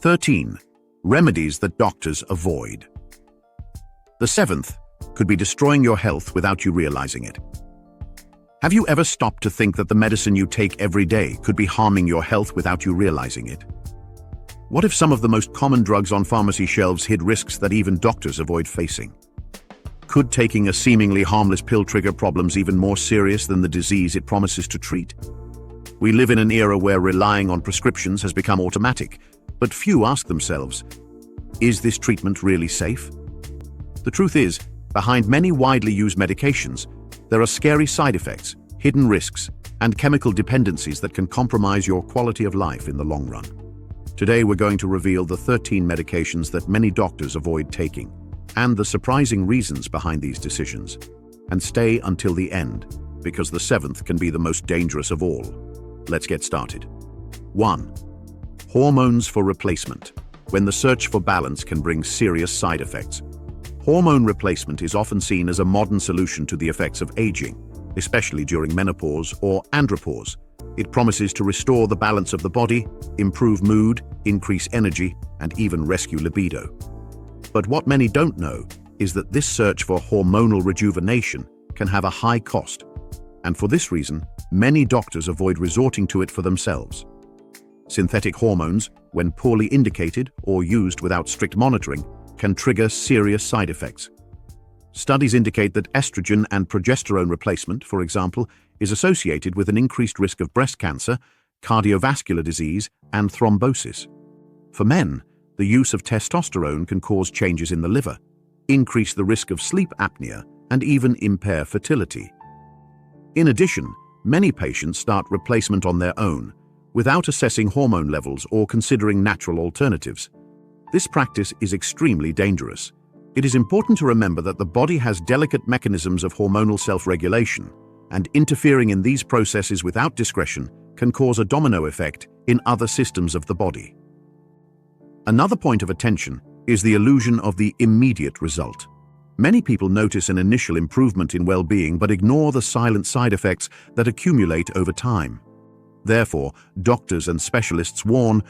13. Remedies that doctors avoid. The seventh could be destroying your health without you realizing it. Have you ever stopped to think that the medicine you take every day could be harming your health without you realizing it? What if some of the most common drugs on pharmacy shelves hid risks that even doctors avoid facing? Could taking a seemingly harmless pill trigger problems even more serious than the disease it promises to treat? We live in an era where relying on prescriptions has become automatic, but few ask themselves, is this treatment really safe? The truth is, behind many widely used medications, there are scary side effects, hidden risks, and chemical dependencies that can compromise your quality of life in the long run. Today we're going to reveal the 13 medications that many doctors avoid taking, and the surprising reasons behind these decisions. And stay until the end, because the seventh can be the most dangerous of all. Let's get started. 1. Hormones for replacement, when the search for balance can bring serious side effects. Hormone replacement is often seen as a modern solution to the effects of aging, especially during menopause or andropause. It promises to restore the balance of the body, improve mood, increase energy, and even rescue libido. But what many don't know is that this search for hormonal rejuvenation can have a high cost, and for this reason, many doctors avoid resorting to it for themselves. Synthetic hormones, when poorly indicated or used without strict monitoring, can trigger serious side effects. Studies indicate that estrogen and progesterone replacement, for example, is associated with an increased risk of breast cancer, cardiovascular disease, and thrombosis. For men, the use of testosterone can cause changes in the liver, increase the risk of sleep apnea, and even impair fertility. In addition, many patients start replacement on their own, without assessing hormone levels or considering natural alternatives. This practice is extremely dangerous. It is important to remember that the body has delicate mechanisms of hormonal self-regulation, and interfering in these processes without discretion can cause a domino effect in other systems of the body. Another point of attention is the illusion of the immediate result. Many people notice an initial improvement in well-being but ignore the silent side effects that accumulate over time. Therefore, doctors and specialists warn,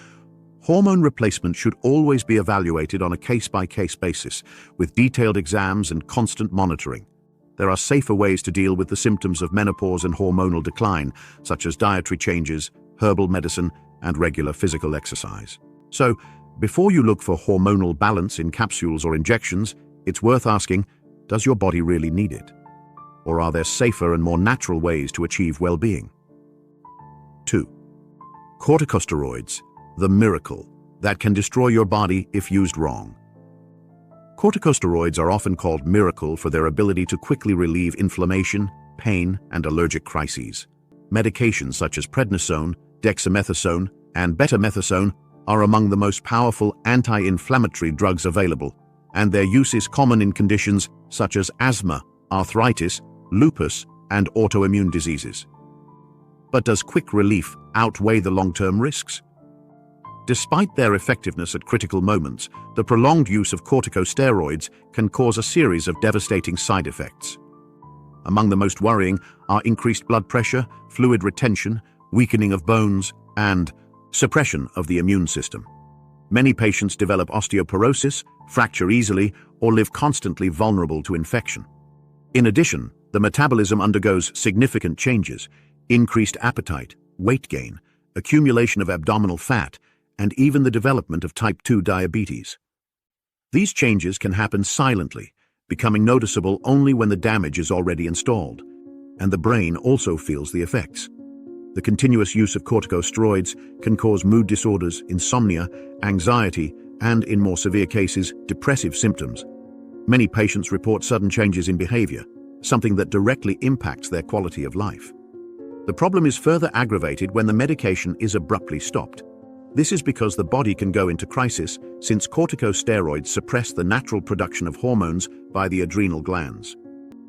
hormone replacement should always be evaluated on a case-by-case basis, with detailed exams and constant monitoring. There are safer ways to deal with the symptoms of menopause and hormonal decline, such as dietary changes, herbal medicine, and regular physical exercise. So, before you look for hormonal balance in capsules or injections, it's worth asking, does your body really need it? Or are there safer and more natural ways to achieve well-being? 2. Corticosteroids, the miracle that can destroy your body if used wrong. Corticosteroids are often called miracle for their ability to quickly relieve inflammation, pain, and allergic crises. Medications such as prednisone, dexamethasone, and betamethasone are among the most powerful anti-inflammatory drugs available, and their use is common in conditions such as asthma, arthritis, lupus, and autoimmune diseases. But does quick relief outweigh the long-term risks? Despite their effectiveness at critical moments, the prolonged use of corticosteroids can cause a series of devastating side effects. Among the most worrying are increased blood pressure, fluid retention, weakening of bones, and suppression of the immune system. Many patients develop osteoporosis, fracture easily, or live constantly vulnerable to infection. In addition, the metabolism undergoes significant changes: increased appetite, weight gain, accumulation of abdominal fat, and even the development of type 2 diabetes. These changes can happen silently, becoming noticeable only when the damage is already installed, and the brain also feels the effects. The continuous use of corticosteroids can cause mood disorders, insomnia, anxiety, and, in more severe cases, depressive symptoms. Many patients report sudden changes in behavior, something that directly impacts their quality of life. The problem is further aggravated when the medication is abruptly stopped. This is because the body can go into crisis, since corticosteroids suppress the natural production of hormones by the adrenal glands.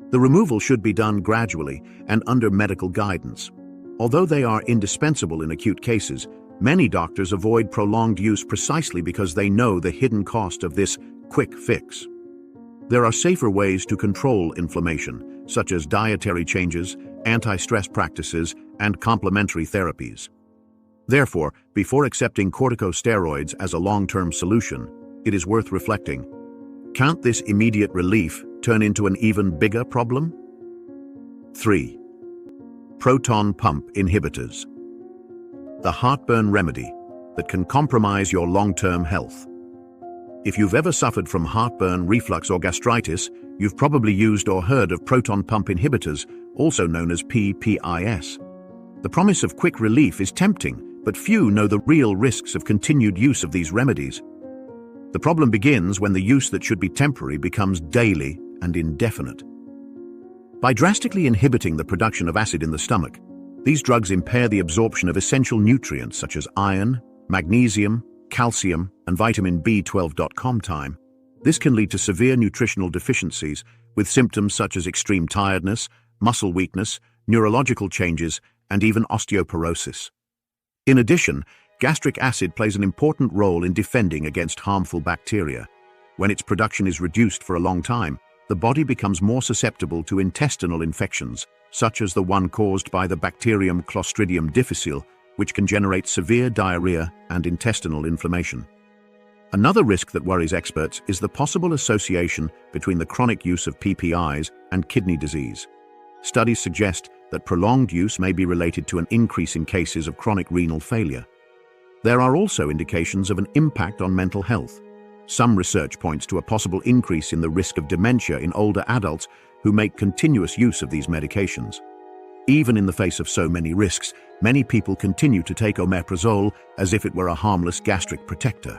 The removal should be done gradually and under medical guidance. Although they are indispensable in acute cases, many doctors avoid prolonged use precisely because they know the hidden cost of this quick fix. There are safer ways to control inflammation, such as dietary changes, anti-stress practices, and complementary therapies. Therefore, before accepting corticosteroids as a long-term solution, it is worth reflecting. Can't this immediate relief turn into an even bigger problem? 3. Proton pump inhibitors. The heartburn remedy that can compromise your long-term health. If you've ever suffered from heartburn, reflux, or gastritis, you've probably used or heard of proton pump inhibitors, also known as PPIs. The promise of quick relief is tempting, but few know the real risks of continued use of these remedies. The problem begins when the use that should be temporary becomes daily and indefinite. By drastically inhibiting the production of acid in the stomach, these drugs impair the absorption of essential nutrients such as iron, magnesium, calcium, and vitamin B12. Time. This can lead to severe nutritional deficiencies with symptoms such as extreme tiredness, muscle weakness, neurological changes, and even osteoporosis. In addition, gastric acid plays an important role in defending against harmful bacteria. When its production is reduced for a long time, the body becomes more susceptible to intestinal infections, such as the one caused by the bacterium Clostridium difficile, which can generate severe diarrhea and intestinal inflammation. Another risk that worries experts is the possible association between the chronic use of PPIs and kidney disease. Studies suggest that prolonged use may be related to an increase in cases of chronic renal failure. There are also indications of an impact on mental health. Some research points to a possible increase in the risk of dementia in older adults who make continuous use of these medications. Even in the face of so many risks, many people continue to take omeprazole as if it were a harmless gastric protector.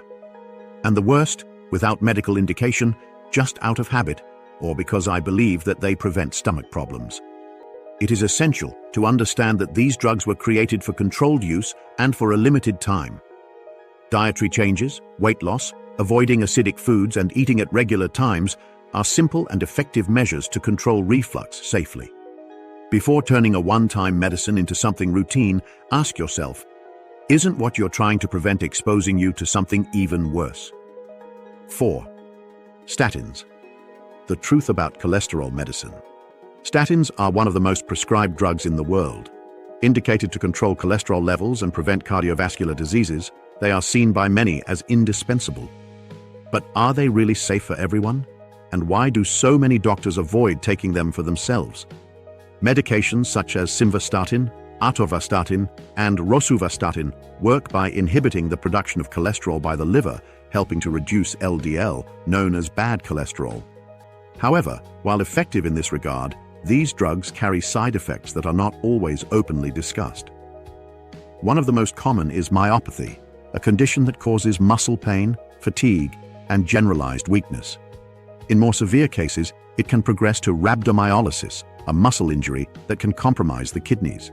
And the worst, without medical indication, just out of habit, or because I believe that they prevent stomach problems. It is essential to understand that these drugs were created for controlled use and for a limited time. Dietary changes, weight loss, avoiding acidic foods, and eating at regular times are simple and effective measures to control reflux safely. Before turning a one-time medicine into something routine, ask yourself, isn't what you're trying to prevent exposing you to something even worse? 4. Statins. The truth about cholesterol medicine. Statins are one of the most prescribed drugs in the world. Indicated to control cholesterol levels and prevent cardiovascular diseases, they are seen by many as indispensable. But are they really safe for everyone? And why do so many doctors avoid taking them for themselves? Medications such as simvastatin, atorvastatin, and rosuvastatin work by inhibiting the production of cholesterol by the liver, helping to reduce LDL, known as bad cholesterol. However, while effective in this regard, these drugs carry side effects that are not always openly discussed. One of the most common is myopathy, a condition that causes muscle pain, fatigue, and generalized weakness. In more severe cases, it can progress to rhabdomyolysis, a muscle injury that can compromise the kidneys.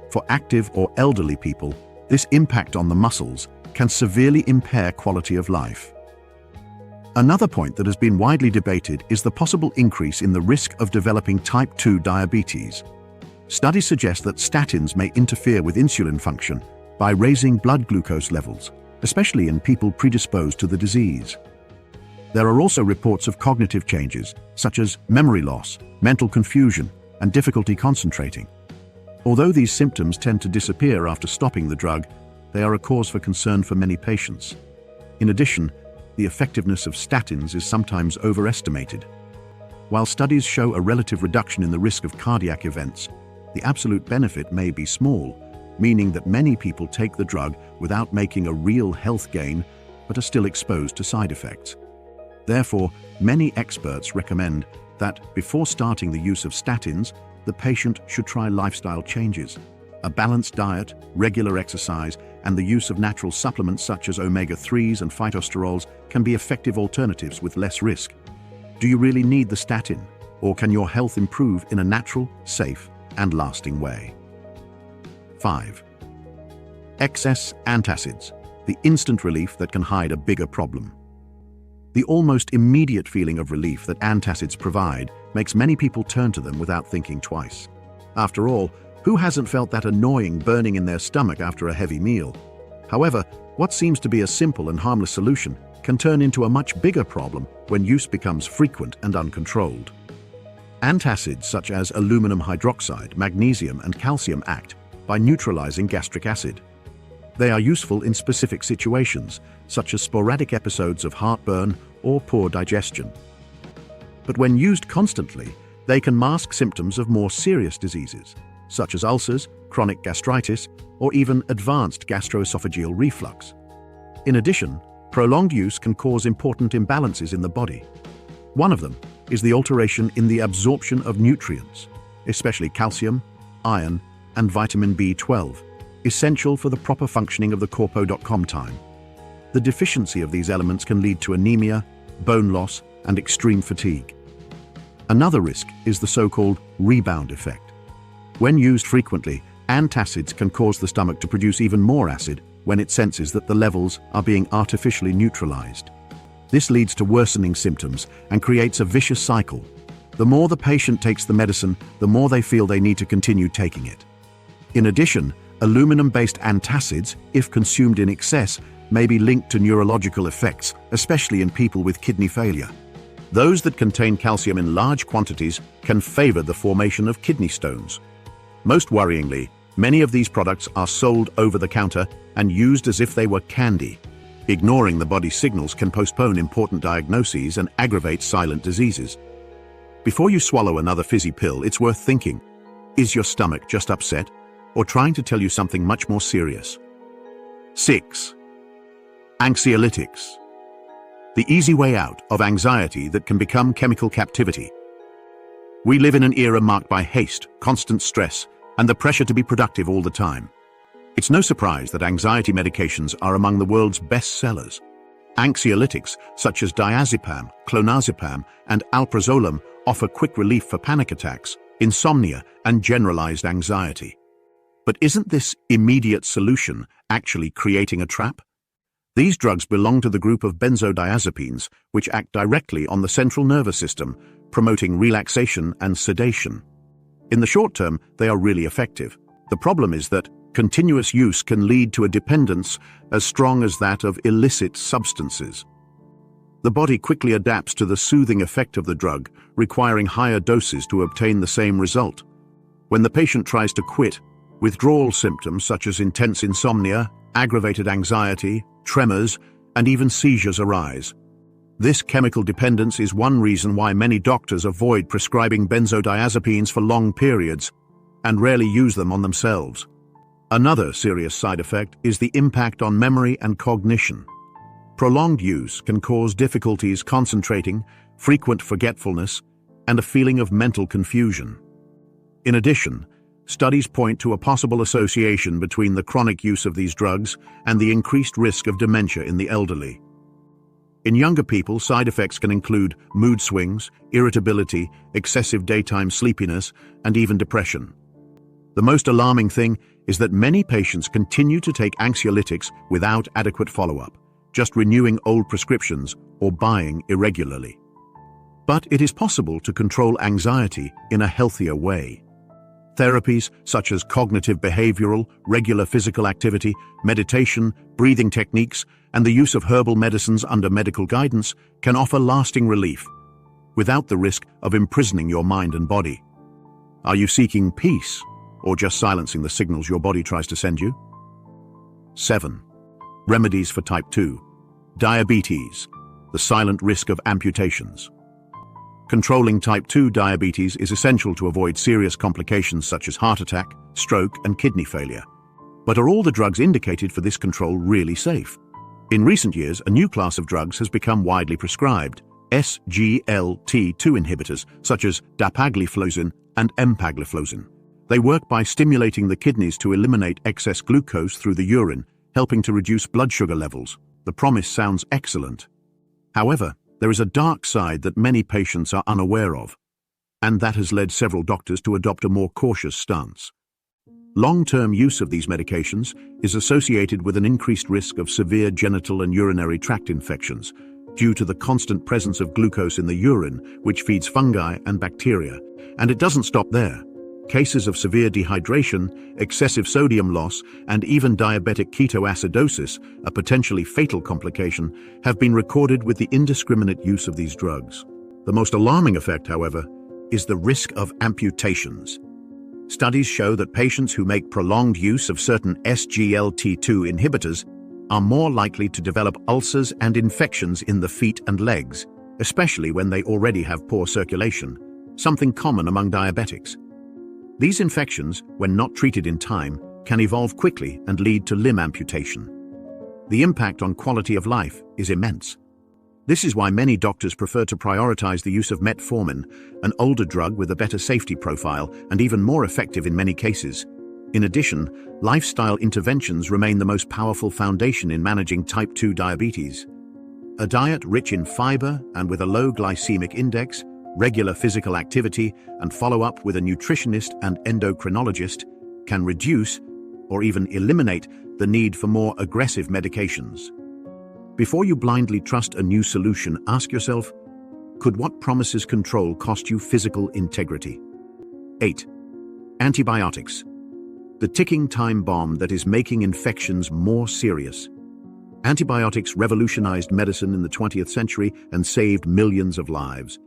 For active or elderly people, this impact on the muscles can severely impair quality of life. Another point that has been widely debated is the possible increase in the risk of developing type 2 diabetes. Studies suggest that statins may interfere with insulin function by raising blood glucose levels, especially in people predisposed to the disease. There are also reports of cognitive changes, such as memory loss, mental confusion, and difficulty concentrating. Although these symptoms tend to disappear after stopping the drug, they are a cause for concern for many patients. In addition, the effectiveness of statins is sometimes overestimated. While studies show a relative reduction in the risk of cardiac events, the absolute benefit may be small, meaning that many people take the drug without making a real health gain, but are still exposed to side effects. Therefore, many experts recommend that before starting the use of statins, the patient should try lifestyle changes. A balanced diet, regular exercise, and the use of natural supplements such as omega-3s and phytosterols can be effective alternatives with less risk. Do you really need the statin, or can your health improve in a natural, safe, and lasting way? 5. Excess antacids, the instant relief that can hide a bigger problem. The almost immediate feeling of relief that antacids provide makes many people turn to them without thinking twice. After all, who hasn't felt that annoying burning in their stomach after a heavy meal? However, what seems to be a simple and harmless solution can turn into a much bigger problem when use becomes frequent and uncontrolled. Antacids such as aluminum hydroxide, magnesium, and calcium act by neutralizing gastric acid. They are useful in specific situations, such as sporadic episodes of heartburn or poor digestion. But when used constantly, they can mask symptoms of more serious diseases, such as ulcers, chronic gastritis, or even advanced gastroesophageal reflux. In addition, prolonged use can cause important imbalances in the body. One of them is the alteration in the absorption of nutrients, especially calcium, iron, and vitamin B12, essential for the proper functioning of the corpo.com. The deficiency of these elements can lead to anemia, bone loss, and extreme fatigue. Another risk is the so-called rebound effect. When used frequently, antacids can cause the stomach to produce even more acid when it senses that the levels are being artificially neutralized. This leads to worsening symptoms and creates a vicious cycle. The more the patient takes the medicine, the more they feel they need to continue taking it. In addition, aluminum-based antacids, if consumed in excess, may be linked to neurological effects, especially in people with kidney failure. Those that contain calcium in large quantities can favor the formation of kidney stones. Most worryingly, many of these products are sold over the counter and used as if they were candy. Ignoring the body's signals can postpone important diagnoses and aggravate silent diseases. Before you swallow another fizzy pill, it's worth thinking, is your stomach just upset or trying to tell you something much more serious? 6. Anxiolytics. The easy way out of anxiety that can become chemical captivity. We live in an era marked by haste, constant stress, and the pressure to be productive all the time. It's no surprise that anxiety medications are among the world's best sellers. Anxiolytics such as diazepam, clonazepam, and alprazolam offer quick relief for panic attacks, insomnia, and generalized anxiety. But isn't this immediate solution actually creating a trap? These drugs belong to the group of benzodiazepines, which act directly on the central nervous system, promoting relaxation and sedation. In the short term, they are really effective. The problem is that continuous use can lead to a dependence as strong as that of illicit substances. The body quickly adapts to the soothing effect of the drug, requiring higher doses to obtain the same result. When the patient tries to quit, withdrawal symptoms such as intense insomnia, aggravated anxiety, tremors, and even seizures arise. This chemical dependence is one reason why many doctors avoid prescribing benzodiazepines for long periods and rarely use them on themselves. Another serious side effect is the impact on memory and cognition. Prolonged use can cause difficulties concentrating, frequent forgetfulness, and a feeling of mental confusion. In addition, studies point to a possible association between the chronic use of these drugs and the increased risk of dementia in the elderly. In younger people, side effects can include mood swings, irritability, excessive daytime sleepiness, and even depression. The most alarming thing is that many patients continue to take anxiolytics without adequate follow-up, just renewing old prescriptions or buying irregularly. But it is possible to control anxiety in a healthier way. Therapies such as cognitive behavioral, regular physical activity, meditation, breathing techniques, and the use of herbal medicines under medical guidance can offer lasting relief, without the risk of imprisoning your mind and body. Are you seeking peace, or just silencing the signals your body tries to send you? 7. Remedies for type 2. Diabetes, the silent risk of amputations. Controlling type 2 diabetes is essential to avoid serious complications such as heart attack, stroke, and kidney failure. But are all the drugs indicated for this control really safe? In recent years, a new class of drugs has become widely prescribed: SGLT2 inhibitors such as dapagliflozin and empagliflozin. They work by stimulating the kidneys to eliminate excess glucose through the urine, helping to reduce blood sugar levels. The promise sounds excellent. However, there is a dark side that many patients are unaware of, and that has led several doctors to adopt a more cautious stance. Long-term use of these medications is associated with an increased risk of severe genital and urinary tract infections due to the constant presence of glucose in the urine, which feeds fungi and bacteria. And it doesn't stop there. Cases of severe dehydration, excessive sodium loss, and even diabetic ketoacidosis, a potentially fatal complication, have been recorded with the indiscriminate use of these drugs. The most alarming effect, however, is the risk of amputations. Studies show that patients who make prolonged use of certain SGLT2 inhibitors are more likely to develop ulcers and infections in the feet and legs, especially when they already have poor circulation, something common among diabetics. These infections, when not treated in time, can evolve quickly and lead to limb amputation. The impact on quality of life is immense. This is why many doctors prefer to prioritize the use of metformin, an older drug with a better safety profile and even more effective in many cases. In addition, lifestyle interventions remain the most powerful foundation in managing type 2 diabetes. A diet rich in fiber and with a low glycemic index, regular physical activity, and follow-up with a nutritionist and endocrinologist can reduce or even eliminate the need for more aggressive medications. Before you blindly trust a new solution, ask yourself, could what promises control cost you physical integrity? 8. Antibiotics. The ticking time bomb that is making infections more serious. Antibiotics revolutionized medicine in the 20th century and saved millions of lives.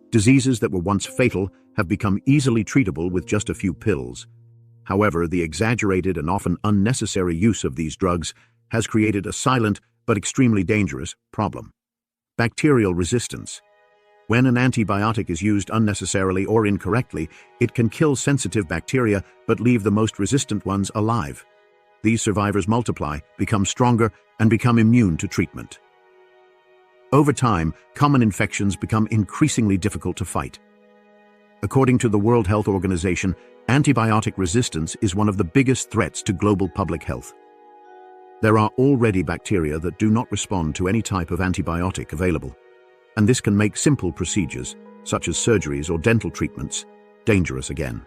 Diseases that were once fatal have become easily treatable with just a few pills. However, the exaggerated and often unnecessary use of these drugs has created a silent but extremely dangerous problem. Bacterial resistance. When an antibiotic is used unnecessarily or incorrectly, it can kill sensitive bacteria but leave the most resistant ones alive. These survivors multiply, become stronger, and become immune to treatment. Over time, common infections become increasingly difficult to fight. According to the World Health Organization, antibiotic resistance is one of the biggest threats to global public health. There are already bacteria that do not respond to any type of antibiotic available, and this can make simple procedures, such as surgeries or dental treatments, dangerous again.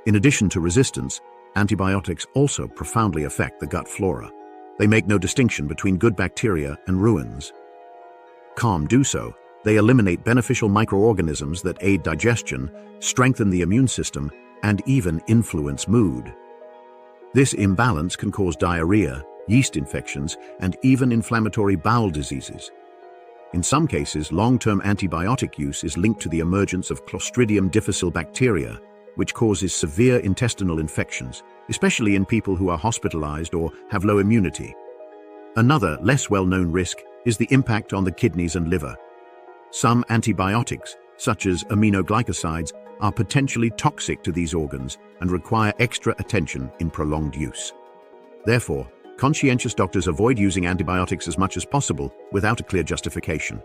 In addition to resistance, antibiotics also profoundly affect the gut flora. They make no distinction between good bacteria and ruins. Do so. They eliminate beneficial microorganisms that aid digestion, strengthen the immune system, and even influence mood. This imbalance can cause diarrhea, yeast infections, and even inflammatory bowel diseases. In some cases, long-term antibiotic use is linked to the emergence of Clostridium difficile bacteria, which causes severe intestinal infections, especially in people who are hospitalized or have low immunity. Another, less well-known risk is the impact on the kidneys and liver. Some antibiotics, such as aminoglycosides, are potentially toxic to these organs and require extra attention in prolonged use. Therefore, conscientious doctors avoid using antibiotics as much as possible without a clear justification.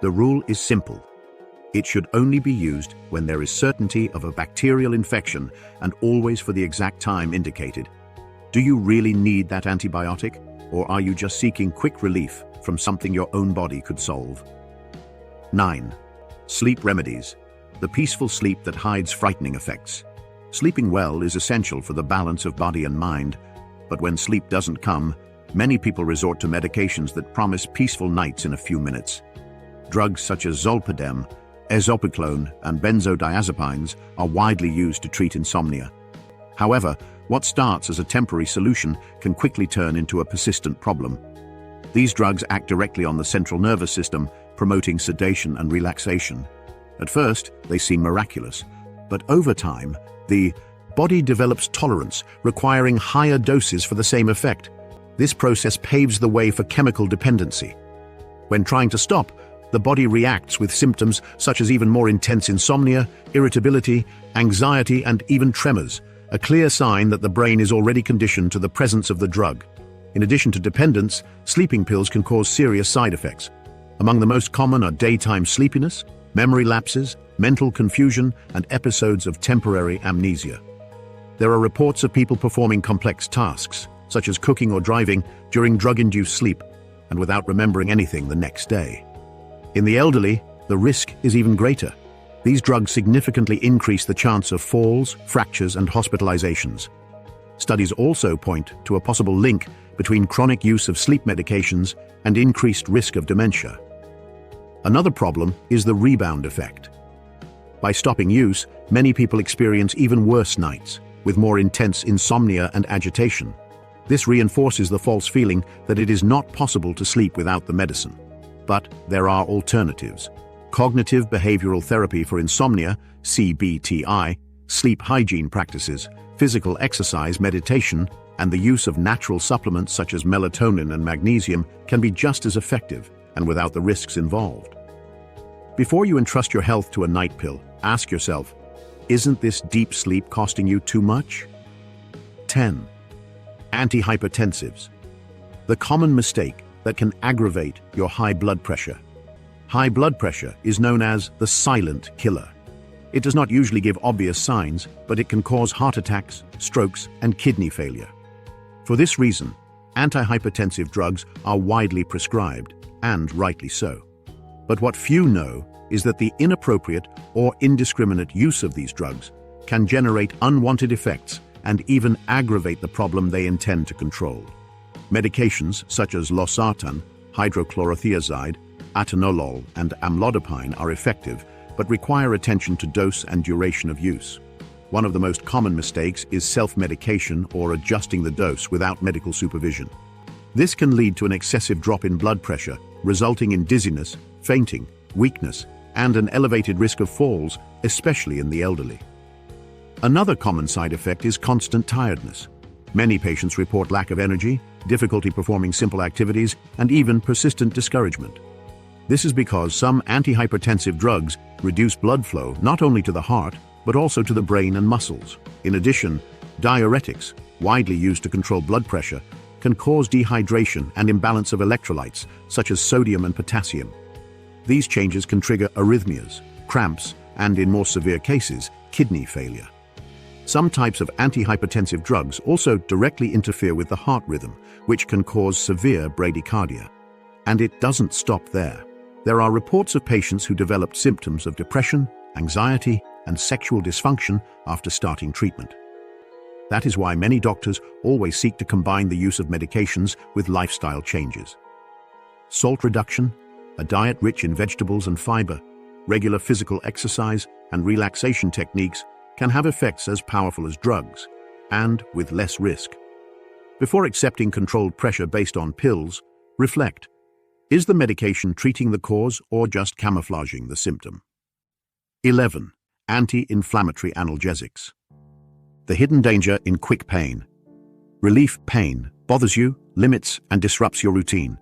The rule is simple. It should only be used when there is certainty of a bacterial infection and always for the exact time indicated. Do you really need that antibiotic, or are you just seeking quick relief from something your own body could solve? 9. Sleep remedies. The peaceful sleep that hides frightening effects. Sleeping well is essential for the balance of body and mind, but when sleep doesn't come, many people resort to medications that promise peaceful nights in a few minutes. Drugs such as zolpidem, ezopiclone, and benzodiazepines are widely used to treat insomnia. However, what starts as a temporary solution can quickly turn into a persistent problem. These drugs act directly on the central nervous system, promoting sedation and relaxation. At first, they seem miraculous, but over time, the body develops tolerance, requiring higher doses for the same effect. This process paves the way for chemical dependency. When trying to stop, the body reacts with symptoms such as even more intense insomnia, irritability, anxiety, and even tremors, a clear sign that the brain is already conditioned to the presence of the drug. In addition to dependence, sleeping pills can cause serious side effects. Among the most common are daytime sleepiness, memory lapses, mental confusion, and episodes of temporary amnesia. There are reports of people performing complex tasks, such as cooking or driving, during drug-induced sleep, and without remembering anything the next day. In the elderly, the risk is even greater. These drugs significantly increase the chance of falls, fractures, and hospitalizations. Studies also point to a possible link between chronic use of sleep medications and increased risk of dementia. Another problem is the rebound effect. By stopping use, many people experience even worse nights, with more intense insomnia and agitation. This reinforces the false feeling that it is not possible to sleep without the medicine. But there are alternatives. Cognitive behavioral therapy for insomnia, CBTI, Sleep hygiene practices, physical exercise, meditation, and the use of natural supplements such as melatonin and magnesium can be just as effective and without the risks involved. Before you entrust your health to a night pill, ask yourself, isn't this deep sleep costing you too much? 10. Anti-hypertensives. The common mistake that can aggravate your high blood pressure. High blood pressure is known as the silent killer. It does not usually give obvious signs, but it can cause heart attacks, strokes, and kidney failure. For this reason, antihypertensive drugs are widely prescribed, and rightly so. But what few know is that the inappropriate or indiscriminate use of these drugs can generate unwanted effects and even aggravate the problem they intend to control. Medications such as losartan, hydrochlorothiazide, atenolol, and amlodipine are effective, but require attention to dose and duration of use. One of the most common mistakes is self-medication or adjusting the dose without medical supervision. This can lead to an excessive drop in blood pressure, resulting in dizziness, fainting, weakness, and an elevated risk of falls, especially in the elderly. Another common side effect is constant tiredness. Many patients report lack of energy, difficulty performing simple activities, and even persistent discouragement. This is because some antihypertensive drugs reduce blood flow not only to the heart, but also to the brain and muscles. In addition, diuretics, widely used to control blood pressure, can cause dehydration and imbalance of electrolytes, such as sodium and potassium. These changes can trigger arrhythmias, cramps, and in more severe cases, kidney failure. Some types of antihypertensive drugs also directly interfere with the heart rhythm, which can cause severe bradycardia. And it doesn't stop there. There are reports of patients who developed symptoms of depression, anxiety, and sexual dysfunction after starting treatment. That is why many doctors always seek to combine the use of medications with lifestyle changes. Salt reduction, a diet rich in vegetables and fiber, regular physical exercise, and relaxation techniques can have effects as powerful as drugs, and with less risk. Before accepting controlled pressure based on pills, reflect. Is the medication treating the cause or just camouflaging the symptom? 11. Anti-inflammatory analgesics. The hidden danger in quick pain. Relief pain bothers you, limits, and disrupts your routine.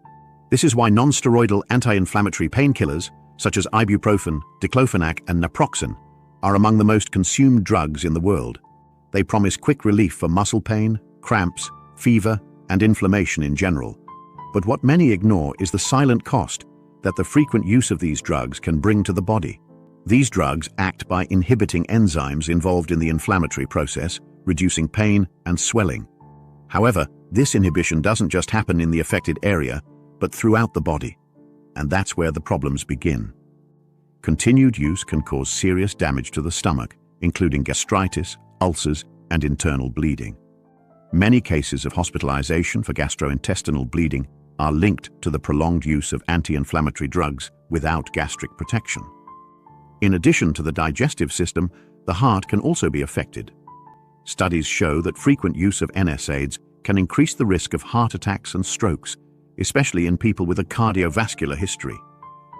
This is why non-steroidal anti-inflammatory painkillers, such as ibuprofen, diclofenac, and naproxen, are among the most consumed drugs in the world. They promise quick relief for muscle pain, cramps, fever, and inflammation in general. But what many ignore is the silent cost that the frequent use of these drugs can bring to the body. These drugs act by inhibiting enzymes involved in the inflammatory process, reducing pain and swelling. However, this inhibition doesn't just happen in the affected area, but throughout the body. And that's where the problems begin. Continued use can cause serious damage to the stomach, including gastritis, ulcers, and internal bleeding. Many cases of hospitalization for gastrointestinal bleeding are linked to the prolonged use of anti-inflammatory drugs without gastric protection. In addition to the digestive system, the heart can also be affected. Studies show that frequent use of NSAIDs can increase the risk of heart attacks and strokes, especially in people with a cardiovascular history.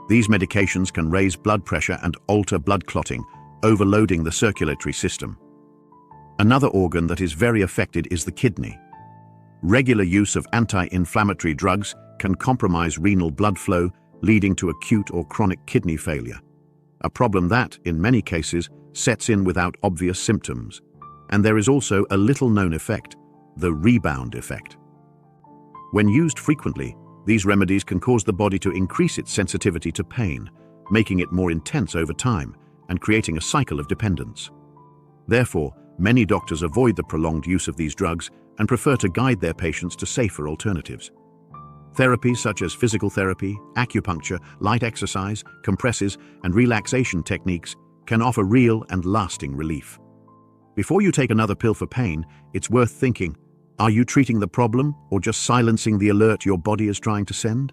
These medications can raise blood pressure and alter blood clotting, overloading the circulatory system. Another organ that is very affected is the kidney. Regular use of anti-inflammatory drugs can compromise renal blood flow, leading to acute or chronic kidney failure, a problem that, in many cases, sets in without obvious symptoms. And there is also a little-known effect, the rebound effect. When used frequently, these remedies can cause the body to increase its sensitivity to pain, making it more intense over time and creating a cycle of dependence. Therefore, many doctors avoid the prolonged use of these drugs and prefer to guide their patients to safer alternatives. Therapies such as physical therapy, acupuncture, light exercise, compresses, and relaxation techniques can offer real and lasting relief. Before you take another pill for pain, it's worth thinking, are you treating the problem or just silencing the alert your body is trying to send?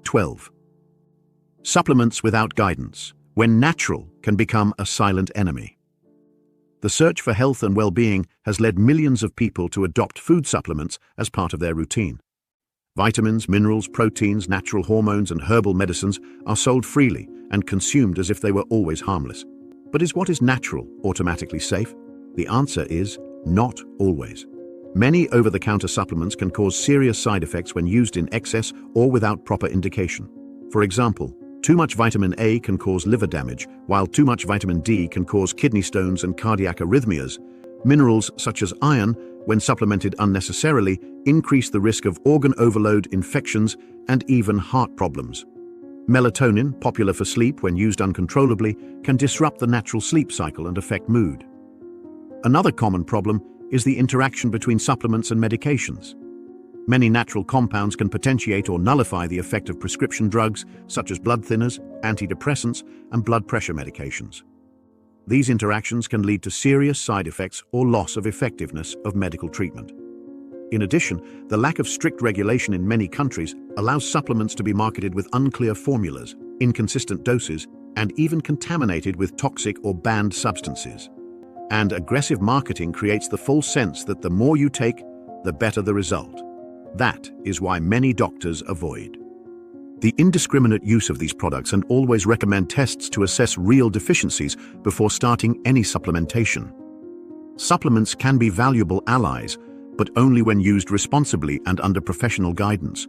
12. Supplements without guidance, when natural can become a silent enemy. The search for health and well-being has led millions of people to adopt food supplements as part of their routine. Vitamins, minerals, proteins, natural hormones, and herbal medicines are sold freely and consumed as if they were always harmless. But is what is natural automatically safe? The answer is not always. Many over-the-counter supplements can cause serious side effects when used in excess or without proper indication. For example, too much vitamin A can cause liver damage, while too much vitamin D can cause kidney stones and cardiac arrhythmias. Minerals such as iron, when supplemented unnecessarily, increase the risk of organ overload, infections, and even heart problems. Melatonin, popular for sleep when used uncontrollably, can disrupt the natural sleep cycle and affect mood. Another common problem is the interaction between supplements and medications. Many natural compounds can potentiate or nullify the effect of prescription drugs such as blood thinners, antidepressants, and blood pressure medications. These interactions can lead to serious side effects or loss of effectiveness of medical treatment. In addition, the lack of strict regulation in many countries allows supplements to be marketed with unclear formulas, inconsistent doses, and even contaminated with toxic or banned substances. And aggressive marketing creates the false sense that the more you take, the better the result. That is why many doctors avoid the indiscriminate use of these products and always recommend tests to assess real deficiencies before starting any supplementation. Supplements can be valuable allies, but only when used responsibly and under professional guidance.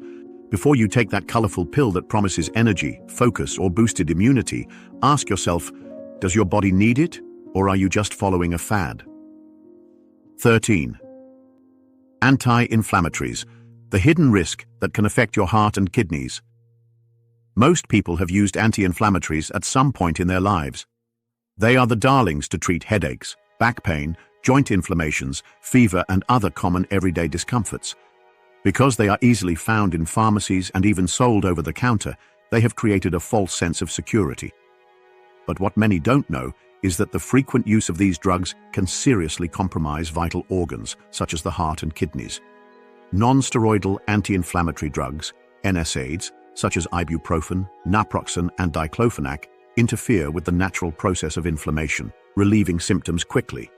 Before you take that colorful pill that promises energy, focus, or boosted immunity, ask yourself, does your body need it, or are you just following a fad? 13. Anti-inflammatories, the hidden risk that can affect your heart and kidneys. Most people have used anti-inflammatories at some point in their lives. They are the darlings to treat headaches, back pain, joint inflammations, fever, and other common everyday discomforts. Because they are easily found in pharmacies and even sold over the counter, they have created a false sense of security. But what many don't know is that the frequent use of these drugs can seriously compromise vital organs, such as the heart and kidneys. Non-steroidal anti-inflammatory drugs, NSAIDs, such as ibuprofen, naproxen, and diclofenac, interfere with the natural process of inflammation, relieving symptoms quickly.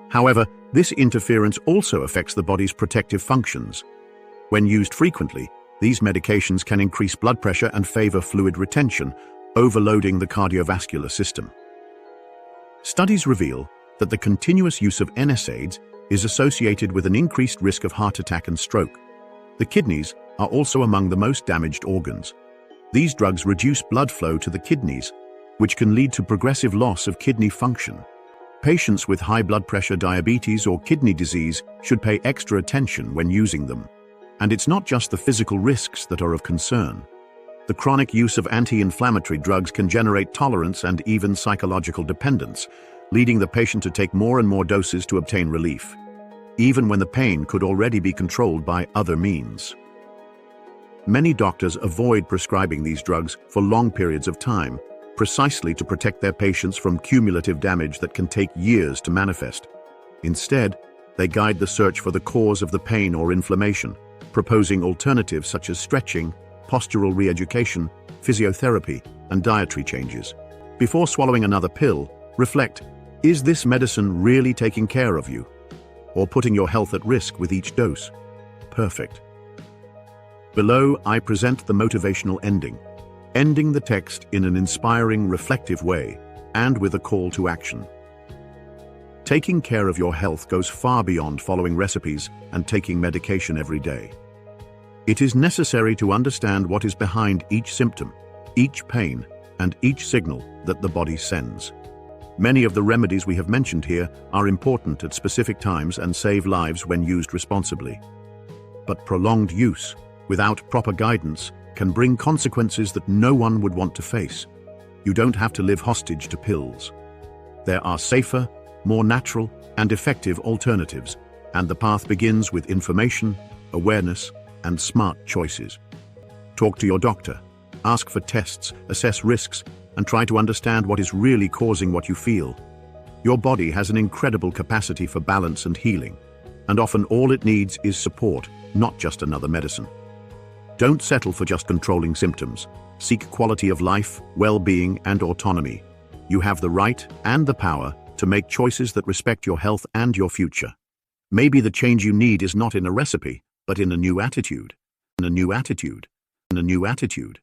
However, this interference also affects the body's protective functions. When used frequently, these medications can increase blood pressure and favor fluid retention, overloading the cardiovascular system. Studies reveal that the continuous use of NSAIDs is associated with an increased risk of heart attack and stroke. The kidneys are also among the most damaged organs. These drugs reduce blood flow to the kidneys, which can lead to progressive loss of kidney function. Patients with high blood pressure, diabetes, or kidney disease should pay extra attention when using them. And it's not just the physical risks that are of concern. The chronic use of anti-inflammatory drugs can generate tolerance and even psychological dependence, leading the patient to take more and more doses to obtain relief, even when the pain could already be controlled by other means. Many doctors avoid prescribing these drugs for long periods of time, precisely to protect their patients from cumulative damage that can take years to manifest. Instead, they guide the search for the cause of the pain or inflammation, proposing alternatives such as stretching, postural re-education, physiotherapy, and dietary changes. Before swallowing another pill, reflect, is this medicine really taking care of you, or putting your health at risk with each dose? Perfect. Below, I present the motivational ending, ending the text in an inspiring, reflective way, and with a call to action. Taking care of your health goes far beyond following recipes and taking medication every day. It is necessary to understand what is behind each symptom, each pain, and each signal that the body sends. Many of the remedies we have mentioned here are important at specific times and save lives when used responsibly. But prolonged use, without proper guidance, can bring consequences that no one would want to face. You don't have to live hostage to pills. There are safer, more natural, and effective alternatives, and the path begins with information, awareness, and smart choices. Talk to your doctor, ask for tests, assess risks, and try to understand what is really causing what you feel. Your body has an incredible capacity for balance and healing, and often all it needs is support, not just another medicine. Don't settle for just controlling symptoms. Seek quality of life, well-being, and autonomy. You have the right and the power to make choices that respect your health and your future. Maybe the change you need is not in a recipe, but in a new attitude. In a new attitude. In a new attitude.